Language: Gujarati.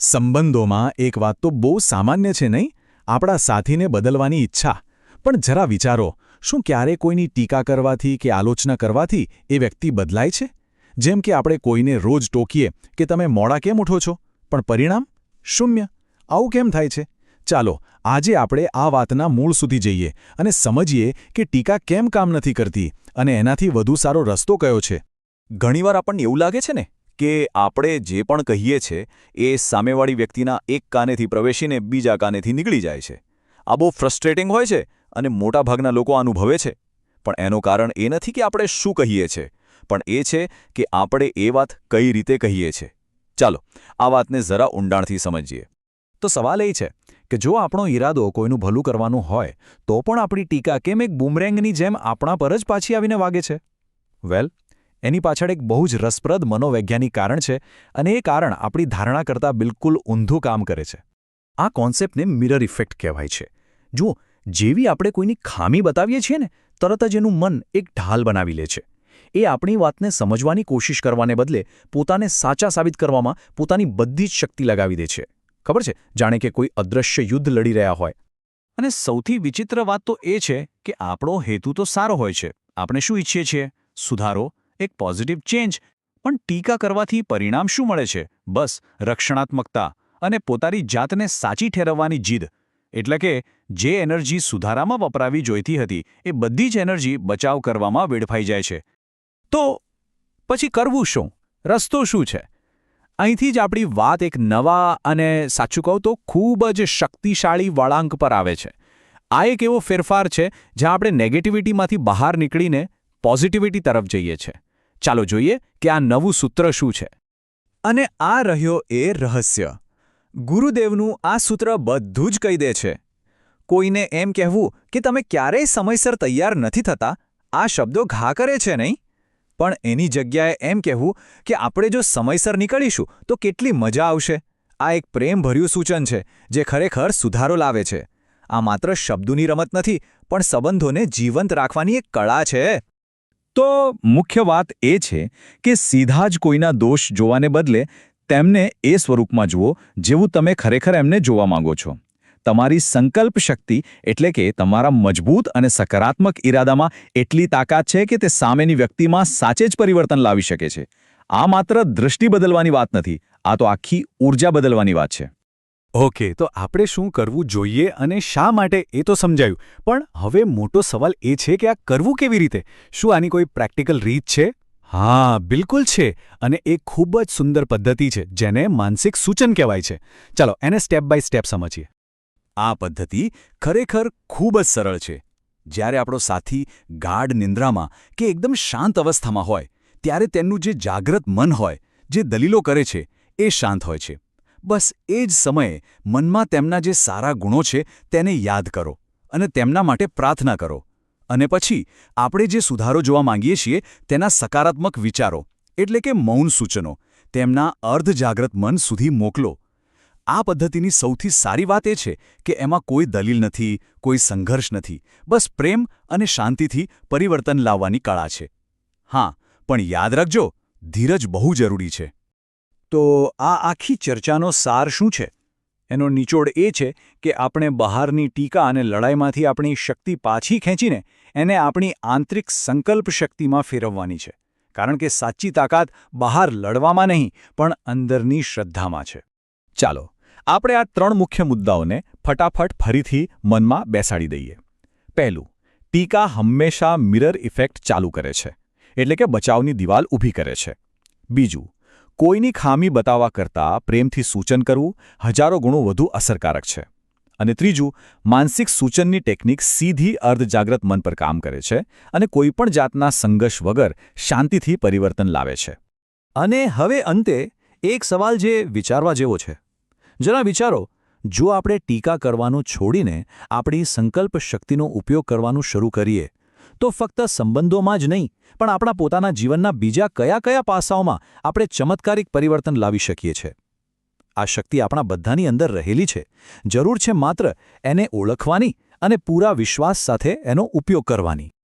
સંબંધોમાં એક વાત તો બહુ સામાન્ય છે નહીં? આપણા સાથીને બદલવાની ઈચ્છા. પણ જરા વિચારો, શું ક્યારે કોઈની ટીકા કરવાથી કે આલોચના કરવાથી એ વ્યક્તિ બદલાય છે? જેમ કે આપણે કોઈને રોજ ટોકીએ કે તમે મોડા કેમ ઉઠો છો, પણ પરિણામ શૂન્ય. આવું કેમ થાય છે? ચાલો આજે આપણે આ વાતના મૂળ સુધી જઈએ અને સમજીએ કે ટીકા કેમ કામ નથી કરતી અને એનાથી વધુ સારો રસ્તો કયો છે. ઘણીવાર આપણને એવું લાગે છે ને કે આપણે જે પણ કહીએ છીએ એ સામેવાળી વ્યક્તિના એક કાનેથી પ્રવેશીને બીજા કાનેથી નીકળી જાય છે. આ બહુ ફ્રસ્ટ્રેટિંગ હોય છે અને મોટાભાગના લોકો અનુભવે છે. પણ એનું કારણ એ નથી કે આપણે શું કહીએ છીએ, પણ એ છે કે આપણે એ વાત કઈ રીતે કહીએ છીએ. ચાલો આ વાતને જરા ઊંડાણથી સમજીએ. તો સવાલ એ છે કે જો આપણો ઈરાદો કોઈનું ભલું કરવાનું હોય તો પણ આપણી ટીકા કેમ એક બૂમરેંગની જેમ આપણા પર જ પાછી આવીને વાગે છે? વેલ, એની પાછળ એક બહુ જ રસપ્રદ મનોવૈજ્ઞાનિક કારણ છે અને એ કારણ આપણી ધારણા કરતાં બિલકુલ ઊંધું કામ કરે છે. આ કોન્સેપ્ટને મિરર ઇફેક્ટ કહેવાય છે. જુઓ, જેવી આપણે કોઈની ખામી બતાવીએ છીએ ને, તરત જ એનું મન એક ઢાલ બનાવી લે છે. એ આપણી વાતને સમજવાની કોશિશ કરવાને બદલે પોતાને સાચા સાબિત કરવામાં પોતાની બધી જ શક્તિ લગાવી દે છે. ખબર છે, જાણે કે કોઈ અદૃશ્ય યુદ્ધ લડી રહ્યા હોય. અને સૌથી વિચિત્ર વાત તો એ છે કે આપણો હેતુ તો સારો હોય છે. આપણે શું ઈચ્છીએ છીએ? સુધારો, એક પોઝિટિવ ચેન્જ. પણ ટીકા કરવાથી પરિણામ શું મળે છે? બસ રક્ષણાત્મકતા અને પોતાની જાતને સાચી ઠેરવવાની જીદ. એટલે કે જે એનર્જી સુધારામાં વપરાવી જોઈતી હતી એ બધી જ એનર્જી બચાવ કરવામાં વેડફાઈ જાય છે. તો પછી કરવું શું? રસ્તો શું છે? અહીંથી જ આપણી વાત એક નવા અને સાચું કહું તો ખૂબ જ શક્તિશાળી વળાંક પર આવે છે. આ એક એવો ફેરફાર છે જ્યાં આપણે નેગેટિવિટીમાંથી બહાર નીકળીને પોઝિટિવિટી તરફ જઈએ છીએ. ચાલો જોઈએ કે આ નવું સૂત્ર શું છે. અને આ રહ્યો એ રહસ્ય. ગુરુદેવનું આ સૂત્ર બધું જ કહી દે છે. કોઈને એમ કહેવું કે તમે ક્યારેય સમયસર તૈયાર નથી થતા, આ શબ્દો ઘા કરે છે નહીં? પણ એની જગ્યાએ એમ કહેવું કે આપણે જો સમયસર નીકળીશું તો કેટલી મજા આવશે. આ એક પ્રેમભર્યું સૂચન છે જે ખરેખર સુધારો લાવે છે. આ માત્ર શબ્દોની રમત નથી, પણ સંબંધોને જીવંત રાખવાની એક કળા છે. તો મુખ્ય વાત એ છે કે સીધા જ કોઈના દોષ જોવાને બદલે તેમને એ સ્વરૂપમાં જુઓ જેવું તમે ખરેખર એમને જોવા માંગો છો. તમારી સંકલ્પ શક્તિ એટલે કે તમારા મજબૂત અને સકારાત્મક ઈરાદામાં એટલી તાકાત છે કે તે સામેની વ્યક્તિમાં સાચે જ પરિવર્તન લાવી શકે છે. આ માત્ર દૃષ્ટિ બદલવાની વાત નથી, આ તો આખી ઊર્જા બદલવાની વાત છે. ઓકે, તો આપણે શું કરવું જોઈએ અને શા માટે એ તો સમજાયું, પણ હવે મોટો સવાલ એ છે કે આ કરવું કેવી રીતે? શું આની કોઈ પ્રેક્ટિકલ રીત છે? હા, બિલકુલ છે. અને એક ખૂબ જ સુંદર પદ્ધતિ છે જેને માનસિક સૂચન કહેવાય છે. ચાલો એને સ્ટેપ બાય સ્ટેપ સમજીએ. આ પદ્ધતિ ખરેખર ખૂબ જ સરળ છે. જ્યારે આપણો સાથી ગાઢ નિંદ્રામાં કે એકદમ શાંત અવસ્થામાં હોય ત્યારે તેમનું જે જાગૃત મન હોય, જે દલીલો કરે છે, એ શાંત હોય છે. બસ એ જ સમયે મનમાં તેમના જે સારા ગુણો છે તેને યાદ કરો અને તેમના માટે પ્રાર્થના કરો. અને પછી આપણે જે સુધારો જોવા માંગીએ છીએ તેના સકારાત્મક વિચારો એટલે કે મૌન સૂચનો તેમના અર્ધજાગ્રત મન સુધી મોકલો. આ પદ્ધતિની સૌથી સારી વાત એ છે કે એમાં કોઈ દલીલ નથી, કોઈ સંઘર્ષ નથી, બસ પ્રેમ અને શાંતિથી પરિવર્તન લાવવાની કળા છે. હા, પણ યાદ રાખજો, ધીરજ બહુ જરૂરી છે. તો આ આખી ચર્ચાનો સાર શું છે? એનો નિચોડ એ છે કે આપણે બહારની ટીકા અને લડાઈમાંથી આપણી શક્તિ પાછી ખેંચીને એને આપણી આંતરિક સંકલ્પ શક્તિમાં ફેરવવાની છે. કારણ કે સાચી તાકાત બહાર લડવામાં નહીં, પણ અંદરની શ્રદ્ધામાં છે. ચાલો આપણે આ 3 મુખ્ય મુદ્દાઓને ફટાફટ ફરીથી મનમાં બેસાડી દઈએ. પહેલું, ટીકા હંમેશા મિરર ઇફેક્ટ ચાલુ કરે છે, એટલે કે બચાવની દિવાલ ઊભી કરે છે. બીજું, કોઈની ખામી બતાવવા કરતાં પ્રેમથી સૂચન કરવું હજારો ગણું વધુ અસરકારક છે. અને ત્રીજું, માનસિક સૂચનની ટેકનિક સીધી અર્ધજાગ્રત મન પર કામ કરે છે અને કોઈપણ જાતના સંઘર્ષ વગર શાંતિથી પરિવર્તન લાવે છે. અને હવે અંતે એક સવાલ જે વિચારવા જેવો છે. જરા વિચારો, જો આપણે ટીકા કરવાનું છોડીને આપણી સંકલ્પ શક્તિનો ઉપયોગ કરવાનું શરૂ કરીએ તો ફક્ત સંબંધોમાં જ નહીં, પણ આપણા પોતાના જીવનના બીજા કયા પાસાઓમાં આપણે ચમત્કારિક પરિવર્તન લાવી શકીએ છીએ. આ શક્તિ આપણા બધાની અંદર રહેલી છે. જરૂર છે માત્ર એને ઓળખવાની અને પૂરા વિશ્વાસ સાથે એનો ઉપયોગ કરવાની.